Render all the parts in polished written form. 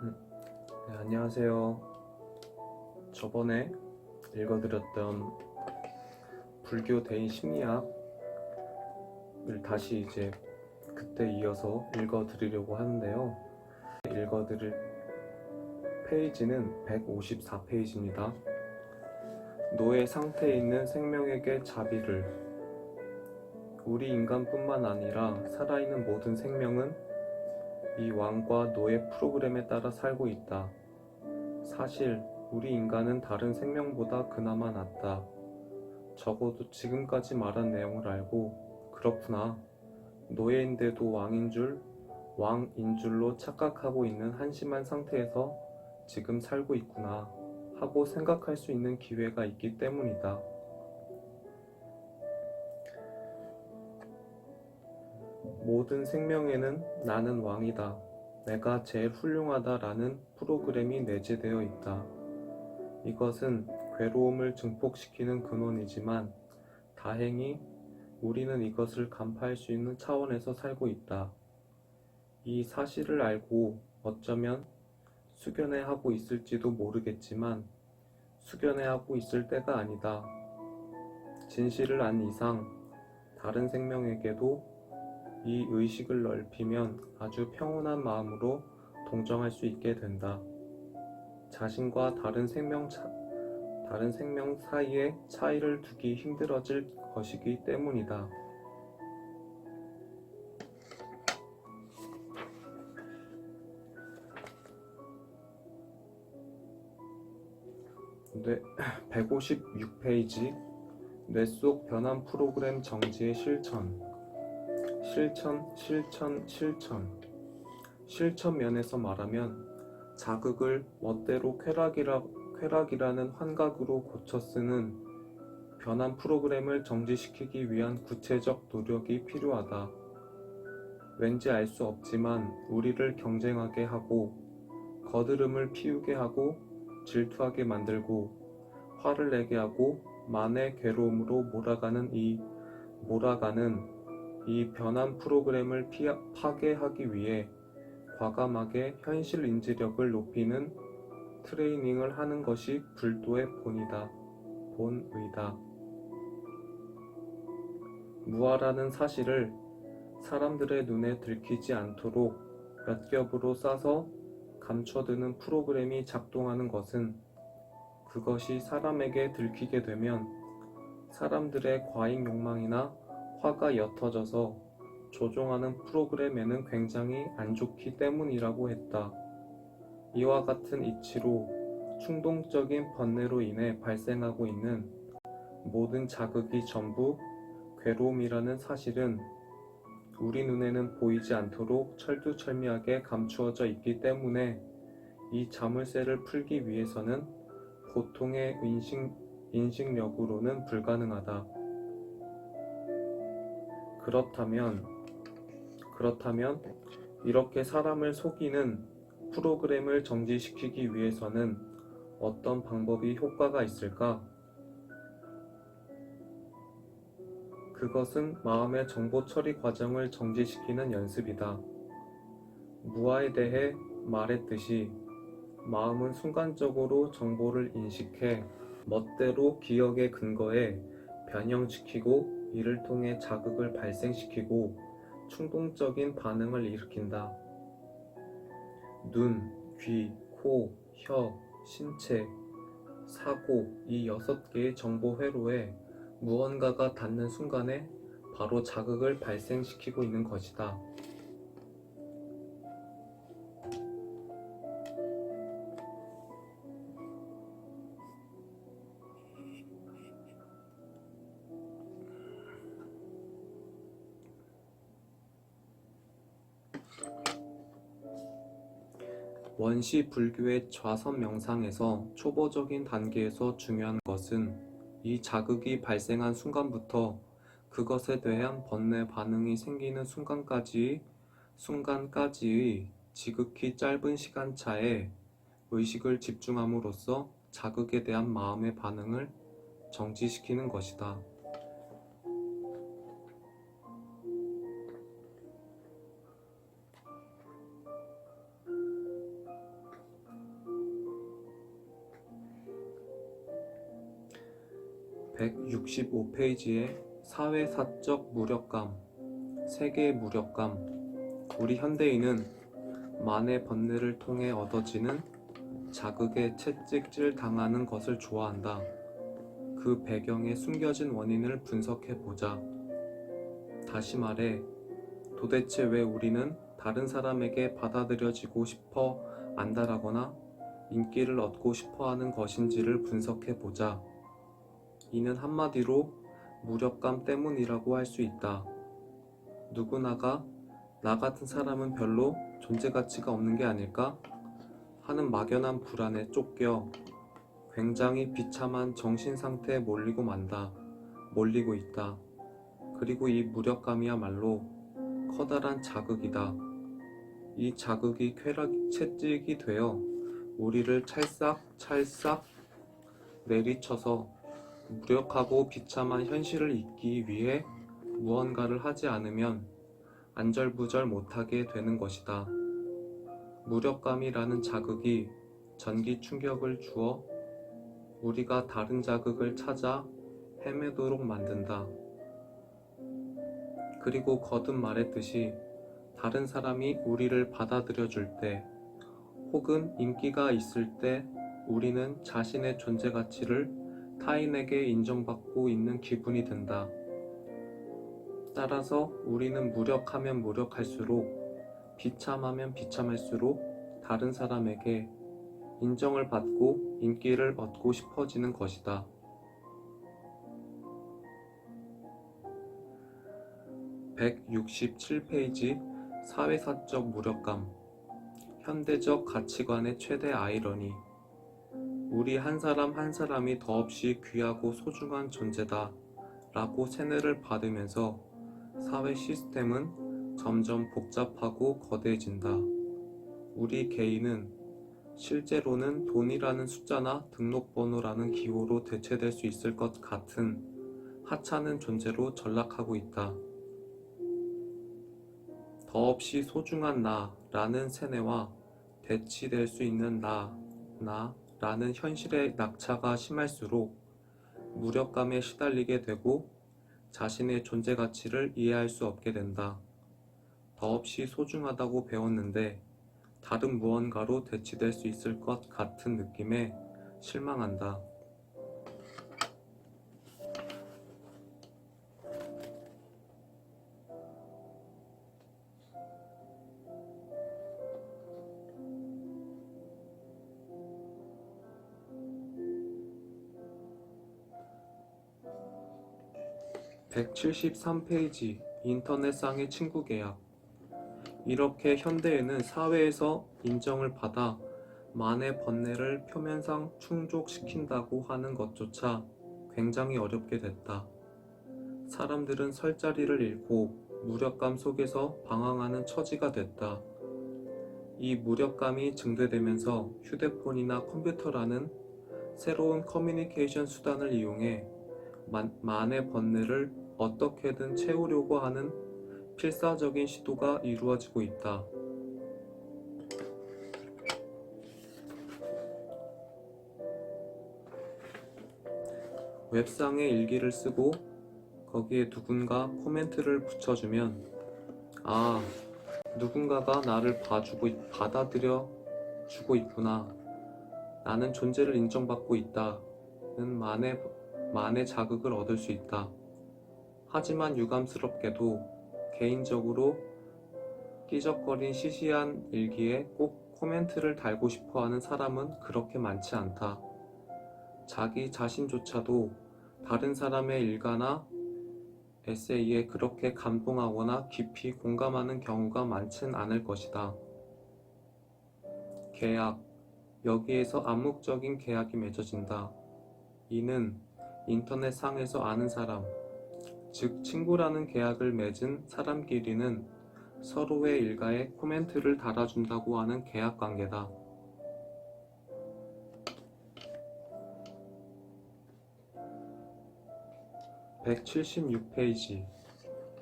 네, 안녕하세요. 저번에 읽어드렸던 불교 대인 심리학을 다시 그때 이어서 읽어드리려고 하는데요. 읽어드릴 페이지는 154페이지입니다. 노예 상태에 있는 생명에게 자비를. 우리 인간뿐만 아니라 살아있는 모든 생명은 이 왕과 노예 프로그램에 따라 살고 있다. 사실 우리 인간은 다른 생명보다 그나마 낫다. 적어도 지금까지 말한 내용을 알고 그렇구나. 노예인데도 왕인 줄로 착각하고 있는 한심한 상태에서 지금 살고 있구나 하고 생각할 수 있는 기회가 있기 때문이다. 모든 생명에는 나는 왕이다. 내가 제일 훌륭하다 라는 프로그램이 내재되어 있다. 이것은 괴로움을 증폭시키는 근원이지만 다행히 우리는 이것을 간파할 수 있는 차원에서 살고 있다. 이 사실을 알고 어쩌면 숙연해하고 있을지도 모르겠지만 숙연해하고 있을 때가 아니다. 진실을 안 이상 다른 생명에게도 이 의식을 넓히면 아주 평온한 마음으로 동정할 수 있게 된다. 자신과 다른 생명 사이에 차이를 두기 힘들어질 것이기 때문이다. 네, 156페이지 뇌 속 변환 프로그램 정지의 실천 면에서 말하면 자극을 멋대로 쾌락이라는 환각으로 고쳐 쓰는 변환 프로그램을 정지시키기 위한 구체적 노력이 필요하다. 왠지 알 수 없지만 우리를 경쟁하게 하고 거드름을 피우게 하고 질투하게 만들고 화를 내게 하고 만의 괴로움으로 몰아가는 이 변환 프로그램을 파괴하기 위해 과감하게 현실 인지력을 높이는 트레이닝을 하는 것이 불도의 본의다. 무아라는 사실을 사람들의 눈에 들키지 않도록 몇 겹으로 싸서 감춰두는 프로그램이 작동하는 것은 그것이 사람에게 들키게 되면 사람들의 과잉 욕망이나 화가 옅어져서 조종하는 프로그램에는 굉장히 안 좋기 때문이라고 했다. 이와 같은 이치로 충동적인 번뇌로 인해 발생하고 있는 모든 자극이 전부 괴로움이라는 사실은 우리 눈에는 보이지 않도록 철두철미하게 감추어져 있기 때문에 이 자물쇠를 풀기 위해서는 보통의 인식력으로는 불가능하다. 그렇다면 이렇게 사람을 속이는 프로그램을 정지시키기 위해서는 어떤 방법이 효과가 있을까? 그것은 마음의 정보 처리 과정을 정지시키는 연습이다. 무아에 대해 말했듯이 마음은 순간적으로 정보를 인식해 멋대로 기억의 근거에 변형시키고 이를 통해 자극을 발생시키고 충동적인 반응을 일으킨다. 눈, 귀, 코, 혀, 신체, 사고 이 6개의 정보 회로에 무언가가 닿는 순간에 바로 자극을 발생시키고 있는 것이다. 원시 불교의 좌선 명상에서 초보적인 단계에서 중요한 것은 이 자극이 발생한 순간부터 그것에 대한 번뇌 반응이 생기는 순간까지의 지극히 짧은 시간차에 의식을 집중함으로써 자극에 대한 마음의 반응을 정지시키는 것이다. 165페이지에 사회사적 무력감, 세계의 무력감. 우리 현대인은 만의 번뇌를 통해 얻어지는 자극에 채찍질 당하는 것을 좋아한다. 그 배경에 숨겨진 원인을 분석해보자. 다시 말해, 도대체 왜 우리는 다른 사람에게 받아들여지고 싶어 안달하거나 인기를 얻고 싶어 하는 것인지를 분석해보자. 이는 한마디로 무력감 때문이라고 할 수 있다. 누구나가 나 같은 사람은 별로 존재 가치가 없는 게 아닐까 하는 막연한 불안에 쫓겨 굉장히 비참한 정신 상태에 몰리고 있다. 그리고 이 무력감이야말로 커다란 자극이다. 이 자극이 쾌락 채찍이 되어 우리를 찰싹찰싹 내리쳐서 무력하고 비참한 현실을 잊기 위해 무언가를 하지 않으면 안절부절 못하게 되는 것이다. 무력감이라는 자극이 전기 충격을 주어 우리가 다른 자극을 찾아 헤매도록 만든다. 그리고 거듭 말했듯이 다른 사람이 우리를 받아들여 줄 때 혹은 인기가 있을 때 우리는 자신의 존재 가치를 타인에게 인정받고 있는 기분이 든다. 따라서 우리는 무력하면 무력할수록, 비참하면 비참할수록 다른 사람에게 인정을 받고 인기를 얻고 싶어지는 것이다. (167페이지) 사회사적 무력감, 현대적 가치관의 최대 아이러니. 우리 한 사람 한 사람이 더없이 귀하고 소중한 존재다 라고 세뇌를 받으면서 사회 시스템은 점점 복잡하고 거대해진다. 우리 개인은 실제로는 돈이라는 숫자나 등록번호라는 기호로 대체될 수 있을 것 같은 하찮은 존재로 전락하고 있다. 더없이 소중한 나라는 세뇌와 대치될 수 있는 나라는 현실의 낙차가 심할수록 무력감에 시달리게 되고 자신의 존재 가치를 이해할 수 없게 된다. 더없이 소중하다고 배웠는데 다른 무언가로 대치될 수 있을 것 같은 느낌에 실망한다. (173페이지) 인터넷상의 친구 계약. 이렇게 현대에는 사회에서 인정을 받아 만의 번뇌를 표면상 충족시킨다고 하는 것조차 굉장히 어렵게 됐다. 사람들은 설 자리를 잃고 무력감 속에서 방황하는 처지가 됐다. 이 무력감이 증대되면서 휴대폰이나 컴퓨터라는 새로운 커뮤니케이션 수단을 이용해 만의 번뇌를 어떻게든 채우려고 하는 필사적인 시도가 이루어지고 있다. 웹상에 일기를 쓰고 거기에 누군가 코멘트를 붙여주면 누군가가 나를 받아들여 주고 있구나. 나는 존재를 인정받고 있다는 만의 자극을 얻을 수 있다. 하지만 유감스럽게도 개인적으로 끼적거린 시시한 일기에 꼭 코멘트를 달고 싶어하는 사람은 그렇게 많지 않다. 자기 자신조차도 다른 사람의 일가나 에세이에 그렇게 감동하거나 깊이 공감하는 경우가 많진 않을 것이다. 계약, 여기에서 암묵적인 계약이 맺어진다. 이는 인터넷상에서 아는 사람, 즉 친구라는 계약을 맺은 사람끼리는 서로의 일가에 코멘트를 달아준다고 하는 계약관계다. (176페이지)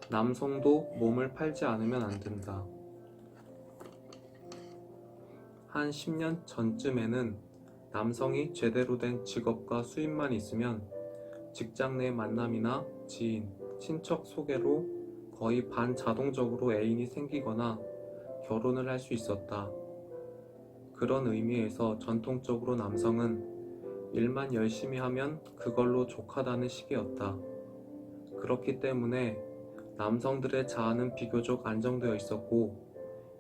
남성도 몸을 팔지 않으면 안 된다. 한 10년 전쯤에는 남성이 제대로 된 직업과 수입만 있으면 직장 내 만남이나 지인, 친척 소개로 거의 반자동적으로 애인이 생기거나 결혼을 할 수 있었다. 그런 의미에서 전통적으로 남성은 일만 열심히 하면 그걸로 족하다는 식이었다. 그렇기 때문에 남성들의 자아는 비교적 안정되어 있었고,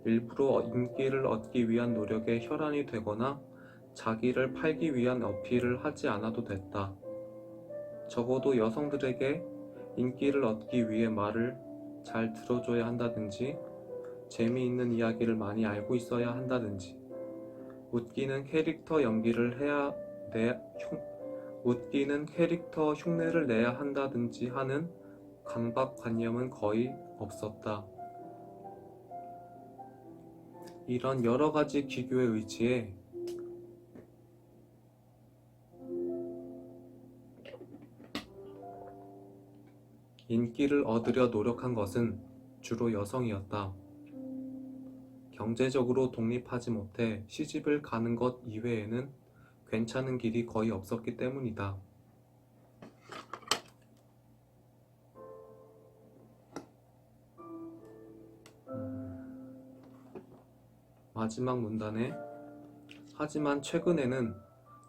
일부러 인기를 얻기 위한 노력에 혈안이 되거나 자기를 팔기 위한 어필을 하지 않아도 됐다. 적어도 여성들에게 인기를 얻기 위해 말을 잘 들어줘야 한다든지, 재미있는 이야기를 많이 알고 있어야 한다든지, 웃기는 캐릭터 흉내를 내야 한다든지 하는 강박관념은 거의 없었다. 이런 여러 가지 기교에 의지해 인기를 얻으려 노력한 것은 주로 여성이었다. 경제적으로 독립하지 못해 시집을 가는 것 이외에는 괜찮은 길이 거의 없었기 때문이다. 마지막 문단에 하지만 최근에는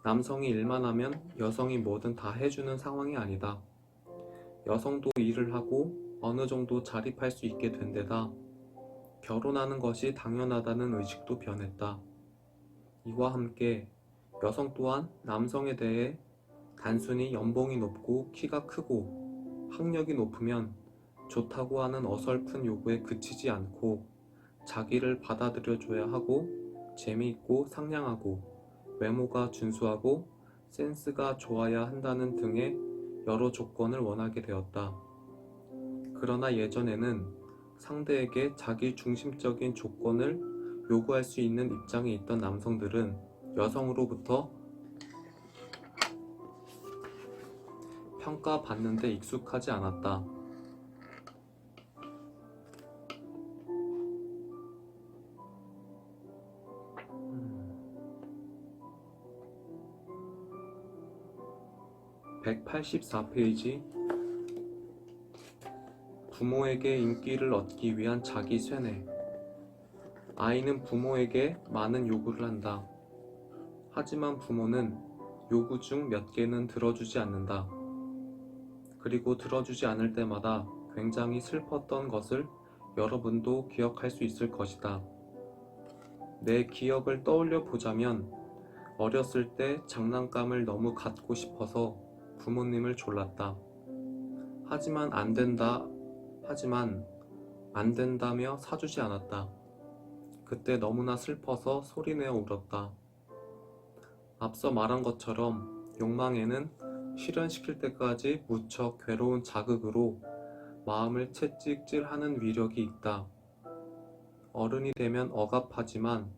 남성이 일만 하면 여성이 뭐든 다 해주는 상황이 아니다. 여성도 일을 하고 어느 정도 자립할 수 있게 된 데다 결혼하는 것이 당연하다는 의식도 변했다. 이와 함께 여성 또한 남성에 대해 단순히 연봉이 높고 키가 크고 학력이 높으면 좋다고 하는 어설픈 요구에 그치지 않고 자기를 받아들여줘야 하고 재미있고 상냥하고 외모가 준수하고 센스가 좋아야 한다는 등의 여러 조건을 원하게 되었다. 그러나 예전에는 상대에게 자기 중심적인 조건을 요구할 수 있는 입장에 있던 남성들은 여성으로부터 평가받는 데 익숙하지 않았다. (184페이지) 부모에게 인기를 얻기 위한 자기 쇠뇌. 아이는 부모에게 많은 요구를 한다. 하지만 부모는 요구 중 몇 개는 들어주지 않는다. 그리고 들어주지 않을 때마다 굉장히 슬펐던 것을 여러분도 기억할 수 있을 것이다. 내 기억을 떠올려 보자면 어렸을 때 장난감을 너무 갖고 싶어서 부모님을 졸랐다. 하지만 안 된다며 사주지 않았다. 그때 너무나 슬퍼서 소리내어 울었다. 앞서 말한 것처럼 욕망에는 실현시킬 때까지 무척 괴로운 자극으로 마음을 채찍질하는 위력이 있다. 어른이 되면 억압하지만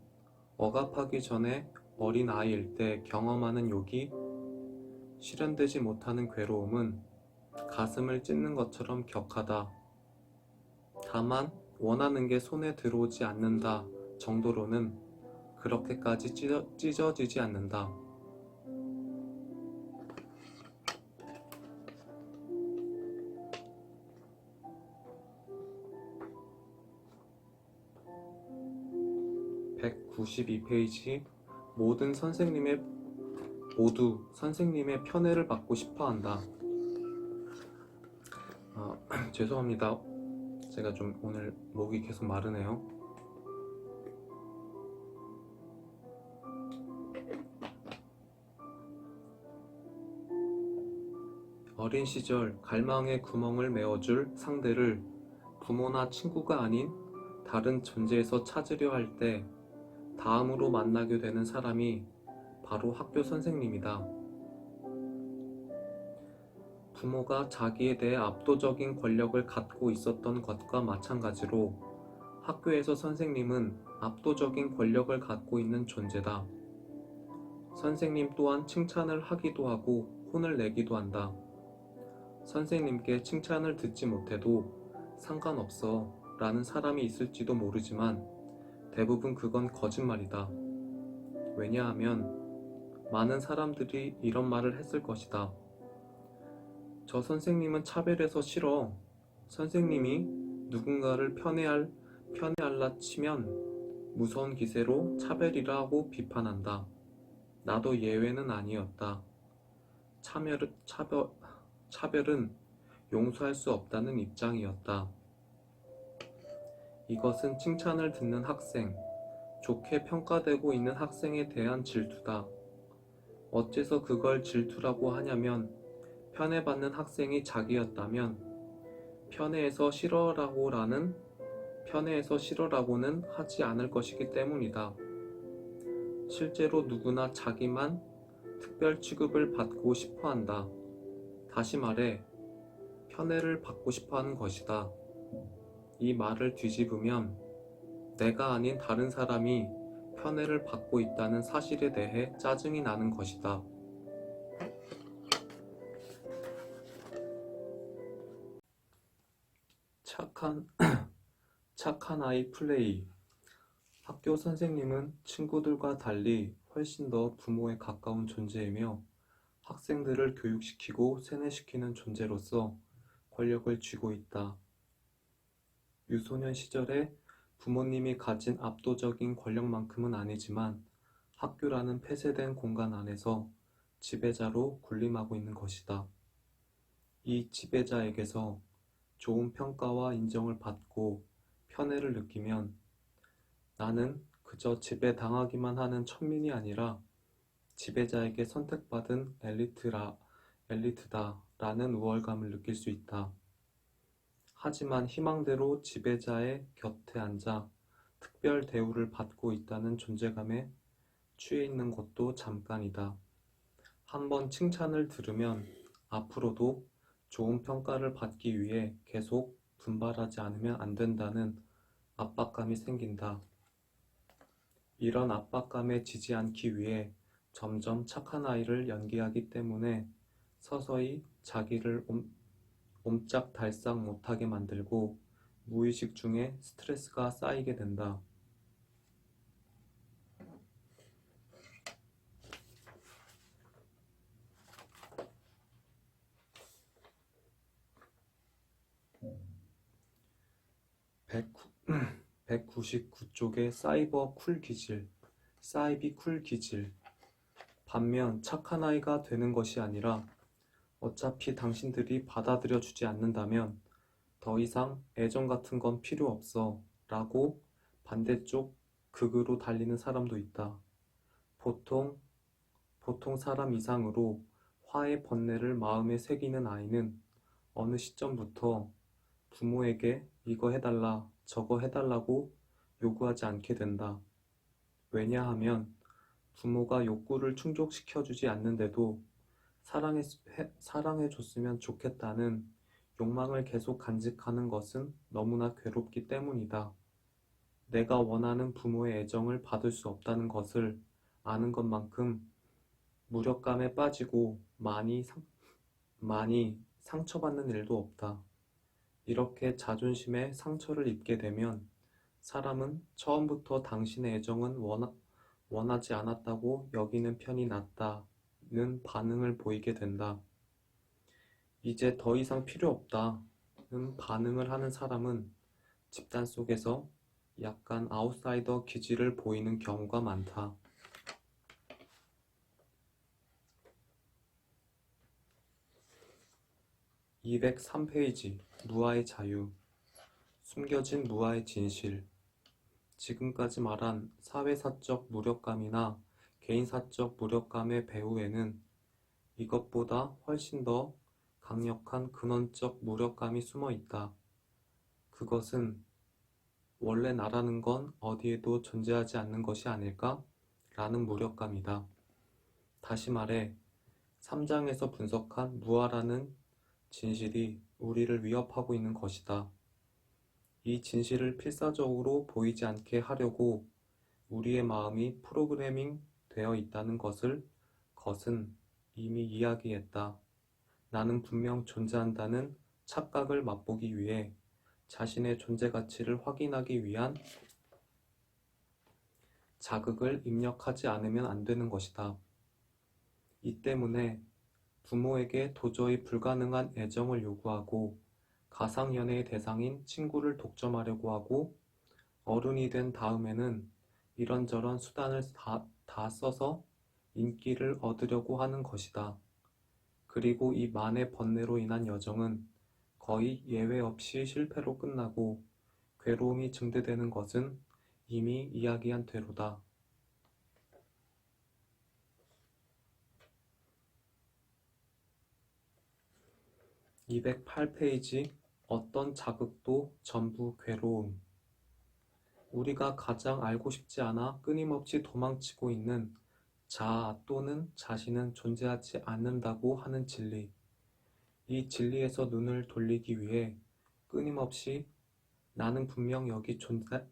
억압하기 전에 어린 아이일 때 경험하는 욕이 실현되지 못하는 괴로움은 가슴을 찢는 것처럼 격하다. 다만 원하는 게 손에 들어오지 않는다 정도로는 그렇게까지 찢어지지 않는다. (192페이지) 모두 선생님의 편애를 받고 싶어한다. 죄송합니다. 제가 좀 오늘 목이 계속 마르네요. 어린 시절 갈망의 구멍을 메워줄 상대를 부모나 친구가 아닌 다른 존재에서 찾으려 할 때 다음으로 만나게 되는 사람이 바로 학교 선생님이다. 부모가 자기에 대해 압도적인 권력을 갖고 있었던 것과 마찬가지로 학교에서 선생님은 압도적인 권력을 갖고 있는 존재다. 선생님 또한 칭찬을 하기도 하고 혼을 내기도 한다. 선생님께 칭찬을 듣지 못해도 상관없어 라는 사람이 있을지도 모르지만 대부분 그건 거짓말이다. 왜냐하면 많은 사람들이 이런 말을 했을 것이다. 저 선생님은 차별해서 싫어. 선생님이 누군가를 편애할라 치면 무서운 기세로 차별이라 하고 비판한다. 나도 예외는 아니었다. 차별은, 차별, 차별은 용서할 수 없다는 입장이었다. 이것은 칭찬을 듣는 학생, 좋게 평가되고 있는 학생에 대한 질투다. 어째서 그걸 질투라고 하냐면 편애받는 학생이 자기였다면 편애해서 싫어라고는 하지 않을 것이기 때문이다. 실제로 누구나 자기만 특별 취급을 받고 싶어 한다. 다시 말해, 편애를 받고 싶어 하는 것이다. 이 말을 뒤집으면 내가 아닌 다른 사람이 편애를 받고 있다는 사실에 대해 짜증이 나는 것이다. 착한 아이 플레이. 학교 선생님은 친구들과 달리 훨씬 더 부모에 가까운 존재이며 학생들을 교육시키고 세뇌시키는 존재로서 권력을 쥐고 있다. 유소년 시절에 부모님이 가진 압도적인 권력만큼은 아니지만 학교라는 폐쇄된 공간 안에서 지배자로 군림하고 있는 것이다. 이 지배자에게서 좋은 평가와 인정을 받고 편애를 느끼면 나는 그저 지배당하기만 하는 천민이 아니라 지배자에게 선택받은 엘리트다라는 우월감을 느낄 수 있다. 하지만 희망대로 지배자의 곁에 앉아 특별 대우를 받고 있다는 존재감에 취해 있는 것도 잠깐이다. 한번 칭찬을 들으면 앞으로도 좋은 평가를 받기 위해 계속 분발하지 않으면 안 된다는 압박감이 생긴다. 이런 압박감에 지지 않기 위해 점점 착한 아이를 연기하기 때문에 서서히 자기를 옴짝달싹 못하게 만들고 무의식 중에 스트레스가 쌓이게 된다. (100) 199쪽의 사이비 쿨 기질. 반면 착한 아이가 되는 것이 아니라 어차피 당신들이 받아들여 주지 않는다면 더 이상 애정 같은 건 필요 없어 라고 반대쪽 극으로 달리는 사람도 있다. 보통 사람 이상으로 화의 번뇌를 마음에 새기는 아이는 어느 시점부터 부모에게 이거 해달라 저거 해달라고 요구하지 않게 된다. 왜냐하면 부모가 욕구를 충족시켜주지 않는데도 사랑해줬으면 좋겠다는 욕망을 계속 간직하는 것은 너무나 괴롭기 때문이다. 내가 원하는 부모의 애정을 받을 수 없다는 것을 아는 것만큼 무력감에 빠지고 많이 상처받는 일도 없다. 이렇게 자존심에 상처를 입게 되면 사람은 처음부터 당신의 애정은 원하지 않았다고 여기는 편이 낫다는 반응을 보이게 된다. 이제 더 이상 필요 없다는 반응을 하는 사람은 집단 속에서 약간 아웃사이더 기질을 보이는 경우가 많다. 203페이지 무아의 자유. 숨겨진 무아의 진실. 지금까지 말한 사회사적 무력감이나 개인사적 무력감의 배후에는 이것보다 훨씬 더 강력한 근원적 무력감이 숨어 있다. 그것은 원래 나라는 건 어디에도 존재하지 않는 것이 아닐까? 라는 무력감이다. 다시 말해 3장에서 분석한 무아라는 진실이 우리를 위협하고 있는 것이다. 이 진실을 필사적으로 보이지 않게 하려고 우리의 마음이 프로그래밍 되어 있다는 것은 이미 이야기했다. 나는 분명 존재한다는 착각을 맛보기 위해 자신의 존재 가치를 확인하기 위한 자극을 입력하지 않으면 안 되는 것이다. 이 때문에 부모에게 도저히 불가능한 애정을 요구하고 가상연애의 대상인 친구를 독점하려고 하고 어른이 된 다음에는 이런저런 수단을 다 써서 인기를 얻으려고 하는 것이다. 그리고 이 만의 번뇌로 인한 여정은 거의 예외 없이 실패로 끝나고 괴로움이 증대되는 것은 이미 이야기한 대로다. 208페이지 어떤 자극도 전부 괴로움. 우리가 가장 알고 싶지 않아 끊임없이 도망치고 있는 자아 또는 자신은 존재하지 않는다고 하는 진리. 이 진리에서 눈을 돌리기 위해 끊임없이 나는 분명 여기 존재한다.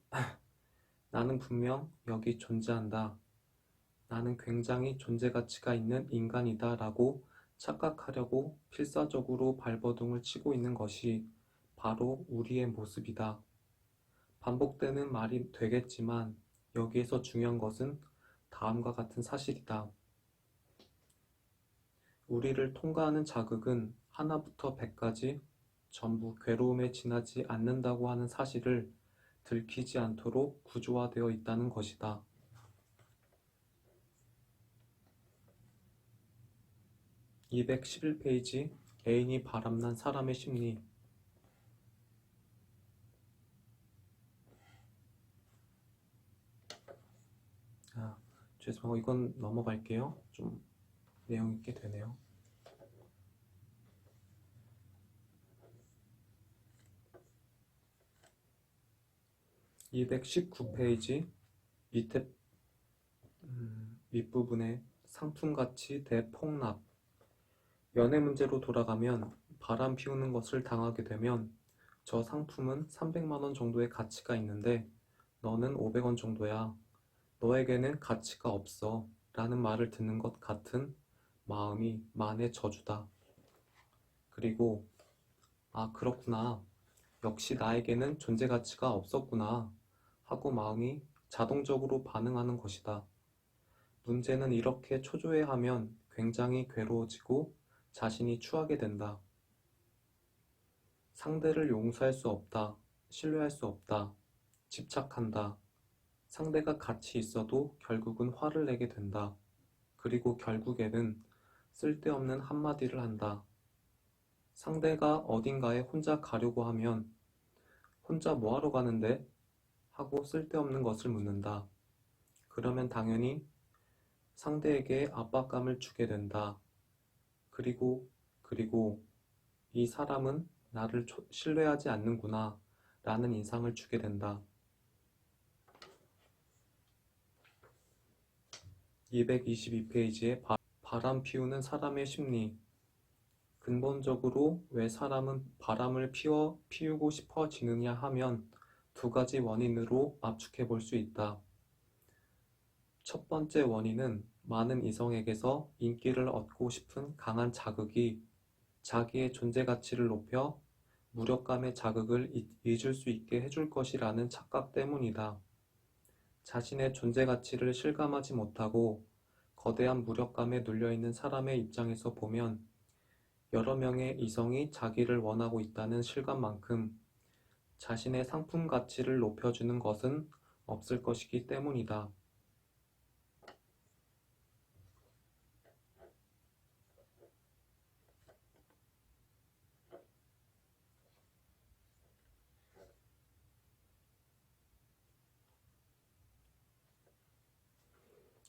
나는 굉장히 존재 가치가 있는 인간이다 라고 착각하려고 필사적으로 발버둥을 치고 있는 것이 바로 우리의 모습이다. 반복되는 말이 되겠지만 여기에서 중요한 것은 다음과 같은 사실이다. 우리를 통과하는 자극은 하나부터 100까지 전부 괴로움에 지나지 않는다고 하는 사실을 들키지 않도록 구조화되어 있다는 것이다. 211페이지 애인이 바람난 사람의 심리. 죄송하고 이건 넘어갈게요. 좀 내용 있게 되네요. 219페이지 윗부분에 상품가치 대 폭락. 연애 문제로 돌아가면 바람 피우는 것을 당하게 되면 저 상품은 300만원 정도의 가치가 있는데 너는 500원 정도야. 너에게는 가치가 없어. 라는 말을 듣는 것 같은 마음이 만의 저주다. 그리고 그렇구나. 역시 나에게는 존재 가치가 없었구나. 하고 마음이 자동적으로 반응하는 것이다. 문제는 이렇게 초조해하면 굉장히 괴로워지고 자신이 추하게 된다. 상대를 용서할 수 없다. 신뢰할 수 없다. 집착한다. 상대가 같이 있어도 결국은 화를 내게 된다. 그리고 결국에는 쓸데없는 한마디를 한다. 상대가 어딘가에 혼자 가려고 하면 혼자 뭐하러 가는데? 하고 쓸데없는 것을 묻는다. 그러면 당연히 상대에게 압박감을 주게 된다. 그리고 이 사람은 나를 신뢰하지 않는구나 라는 인상을 주게 된다. 222페이지에 바람 피우는 사람의 심리. 근본적으로 왜 사람은 바람을 피우고 싶어지느냐 하면 두 가지 원인으로 압축해 볼 수 있다. 첫 번째 원인은 많은 이성에게서 인기를 얻고 싶은 강한 자극이 자기의 존재 가치를 높여 무력감의 자극을 잊을 수 있게 해줄 것이라는 착각 때문이다. 자신의 존재 가치를 실감하지 못하고 거대한 무력감에 눌려있는 사람의 입장에서 보면 여러 명의 이성이 자기를 원하고 있다는 실감만큼 자신의 상품 가치를 높여주는 것은 없을 것이기 때문이다.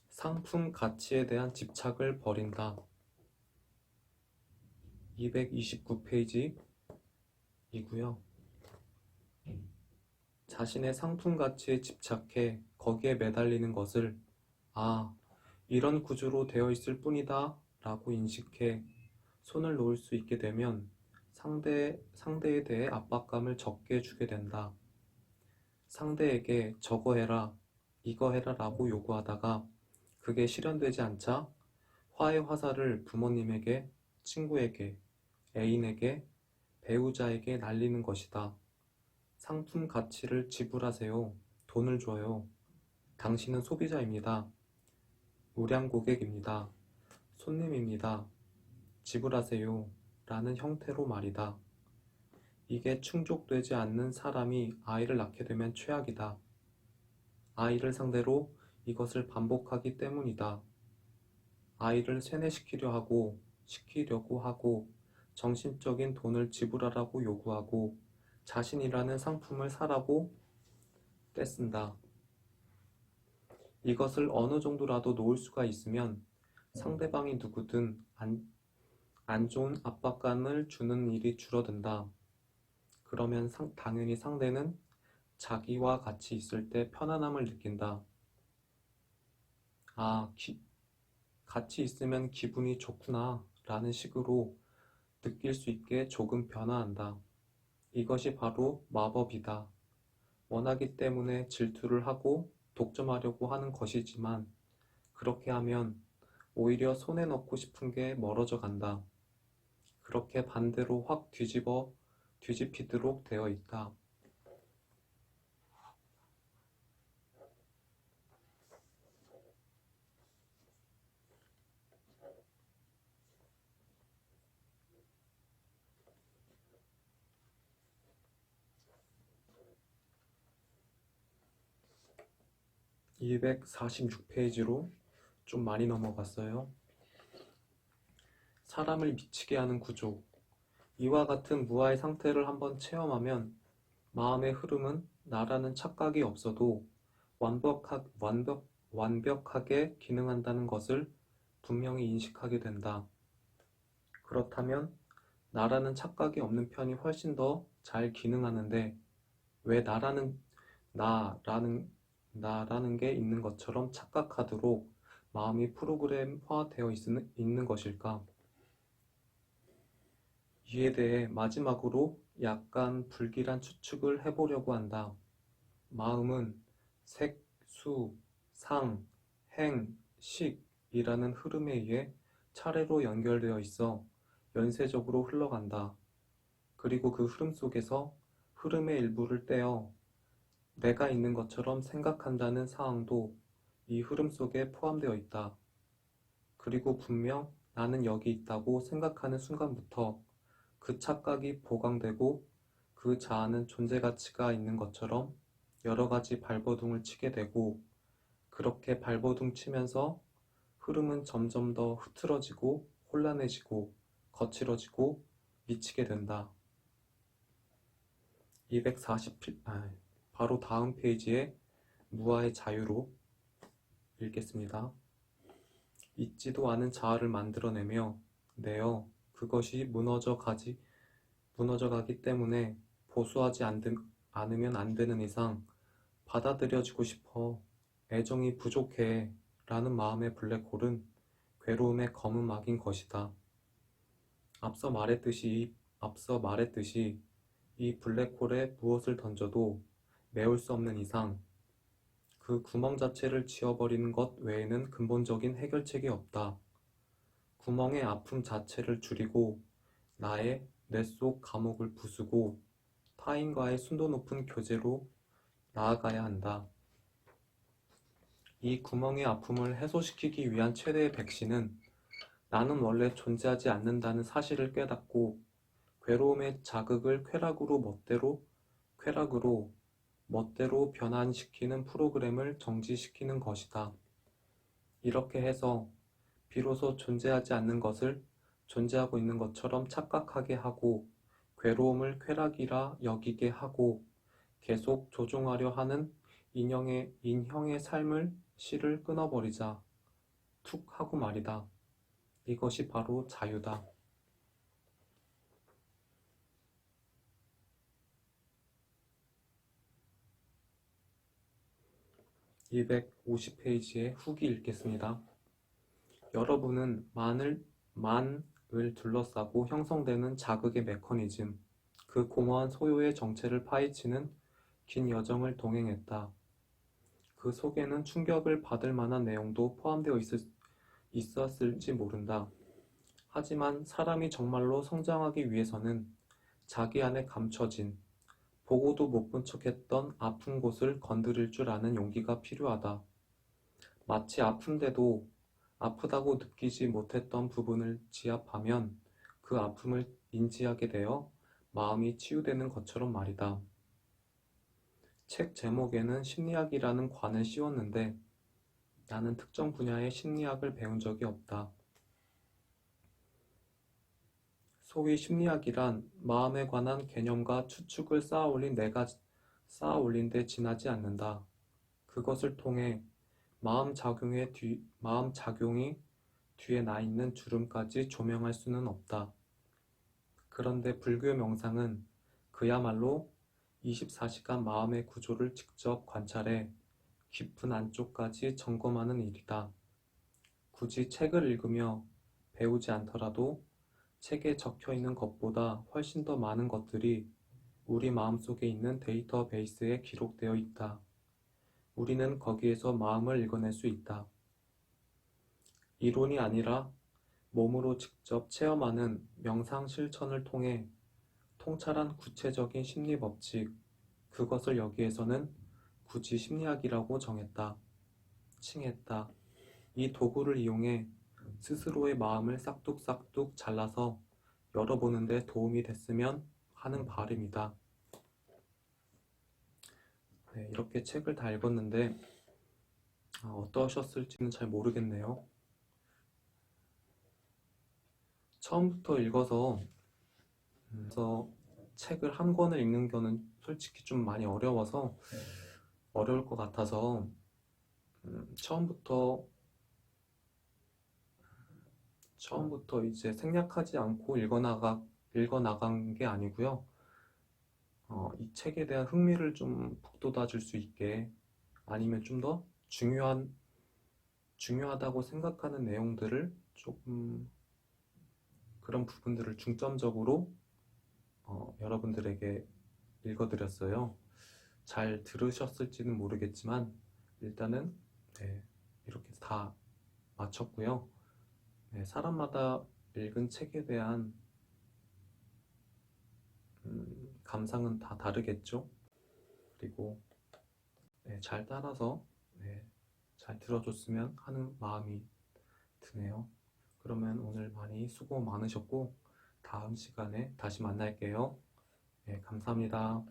상품 가치에 대한 집착을 버린다. 229페이지이고요. 자신의 상품 가치에 집착해 거기에 매달리는 것을 이런 구조로 되어 있을 뿐이다 라고 인식해 손을 놓을 수 있게 되면 상대에 대해 압박감을 적게 주게 된다. 상대에게 저거 해라, 이거 해라 라고 요구하다가 그게 실현되지 않자 화의 화살을 부모님에게, 친구에게, 애인에게, 배우자에게 날리는 것이다. 상품 가치를 지불하세요. 돈을 줘요. 당신은 소비자입니다. 우량 고객입니다. 손님입니다. 지불하세요 라는 형태로 말이다. 이게 충족되지 않는 사람이 아이를 낳게 되면 최악이다. 아이를 상대로 이것을 반복하기 때문이다. 아이를 시키려고 하고, 정신적인 돈을 지불하라고 요구하고, 자신이라는 상품을 사라고 떼쓴다. 이것을 어느 정도라도 놓을 수가 있으면 상대방이 누구든 안 좋은 압박감을 주는 일이 줄어든다. 그러면 당연히 상대는 자기와 같이 있을 때 편안함을 느낀다. 같이 있으면 기분이 좋구나 라는 식으로 느낄 수 있게 조금 변화한다. 이것이 바로 마법이다. 원하기 때문에 질투를 하고 독점하려고 하는 것이지만 그렇게 하면 오히려 손에 넣고 싶은 게 멀어져 간다. 그렇게 반대로 확 뒤집히도록 되어 있다. (246페이지로) 좀 많이 넘어갔어요. 사람을 미치게 하는 구조. 이와 같은 무아의 상태를 한번 체험하면 마음의 흐름은 나라는 착각이 없어도 완벽하게 기능한다는 것을 분명히 인식하게 된다. 그렇다면 나라는 착각이 없는 편이 훨씬 더 잘 기능하는데 왜 나라는 게 있는 것처럼 착각하도록 마음이 프로그램화되어 있는 것일까? 이에 대해 마지막으로 약간 불길한 추측을 해보려고 한다. 마음은 색, 수, 상, 행, 식이라는 흐름에 의해 차례로 연결되어 있어 연쇄적으로 흘러간다. 그리고 그 흐름 속에서 흐름의 일부를 떼어 내가 있는 것처럼 생각한다는 사항도 이 흐름 속에 포함되어 있다. 그리고 분명 나는 여기 있다고 생각하는 순간부터 그 착각이 보강되고 그 자아는 존재 가치가 있는 것처럼 여러 가지 발버둥을 치게 되고 그렇게 발버둥 치면서 흐름은 점점 더 흐트러지고 혼란해지고 거칠어지고 미치게 된다. 바로 다음 페이지에 무아의 자유로 읽겠습니다. 있지도 않은 자아를 만들어내며 내어 그것이 무너져가기 때문에 보수하지 않으면 안 되는 이상 받아들여지고 싶어 애정이 부족해 라는 마음의 블랙홀은 괴로움의 검은 막인 것이다. 앞서 말했듯이 이 블랙홀에 무엇을 던져도 메울 수 없는 이상 그 구멍 자체를 지워버리는 것 외에는 근본적인 해결책이 없다. 구멍의 아픔 자체를 줄이고 나의 뇌 속 감옥을 부수고 타인과의 순도 높은 교제로 나아가야 한다. 이 구멍의 아픔을 해소시키기 위한 최대의 백신은 나는 원래 존재하지 않는다는 사실을 깨닫고 괴로움의 자극을 쾌락으로 멋대로 변환시키는 프로그램을 정지시키는 것이다. 이렇게 해서 비로소 존재하지 않는 것을 존재하고 있는 것처럼 착각하게 하고 괴로움을 쾌락이라 여기게 하고 계속 조종하려 하는 인형의 삶을 실을 끊어버리자. 툭 하고 말이다. 이것이 바로 자유다. 250페이지의 후기 읽겠습니다. 여러분은 만을 둘러싸고 형성되는 자극의 메커니즘, 그 공허한 소요의 정체를 파헤치는 긴 여정을 동행했다. 그 속에는 충격을 받을 만한 내용도 포함되어 있었을지 모른다. 하지만 사람이 정말로 성장하기 위해서는 자기 안에 감춰진, 보고도 못 본 척했던 아픈 곳을 건드릴 줄 아는 용기가 필요하다. 마치 아픈데도 아프다고 느끼지 못했던 부분을 지압하면 그 아픔을 인지하게 되어 마음이 치유되는 것처럼 말이다. 책 제목에는 심리학이라는 관을 씌웠는데 나는 특정 분야의 심리학을 배운 적이 없다. 소위 심리학이란 마음에 관한 개념과 추측을 쌓아올린 데 지나지 않는다. 그것을 통해 마음 작용이 뒤에 나 있는 주름까지 조명할 수는 없다. 그런데 불교 명상은 그야말로 24시간 마음의 구조를 직접 관찰해 깊은 안쪽까지 점검하는 일이다. 굳이 책을 읽으며 배우지 않더라도 책에 적혀 있는 것보다 훨씬 더 많은 것들이 우리 마음속에 있는 데이터베이스에 기록되어 있다. 우리는 거기에서 마음을 읽어낼 수 있다. 이론이 아니라 몸으로 직접 체험하는 명상 실천을 통해 통찰한 구체적인 심리 법칙, 그것을 여기에서는 굳이 심리학이라고 칭했다. 이 도구를 이용해 스스로의 마음을 싹둑싹둑 잘라서 열어보는 데 도움이 됐으면 하는 바람이다. 네, 이렇게 책을 다 읽었는데 어떠셨을지는 잘 모르겠네요. 처음부터 읽어서 책을 한 권을 읽는 거는 솔직히 좀 많이 어려울 것 같아서 처음부터 이제 생략하지 않고 읽어나간 게 아니고요. 이 책에 대한 흥미를 좀 북돋아 줄 수 있게 아니면 좀 더 중요하다고 생각하는 내용들을 조금 그런 부분들을 중점적으로 여러분들에게 읽어드렸어요. 잘 들으셨을지는 모르겠지만 일단은 네, 이렇게 다 마쳤고요. 네, 사람마다 읽은 책에 대한 감상은 다 다르겠죠. 그리고 네, 잘 따라서 잘 들어줬으면 하는 마음이 드네요. 그러면 오늘 많이 수고 많으셨고 다음 시간에 다시 만날게요. 네, 감사합니다.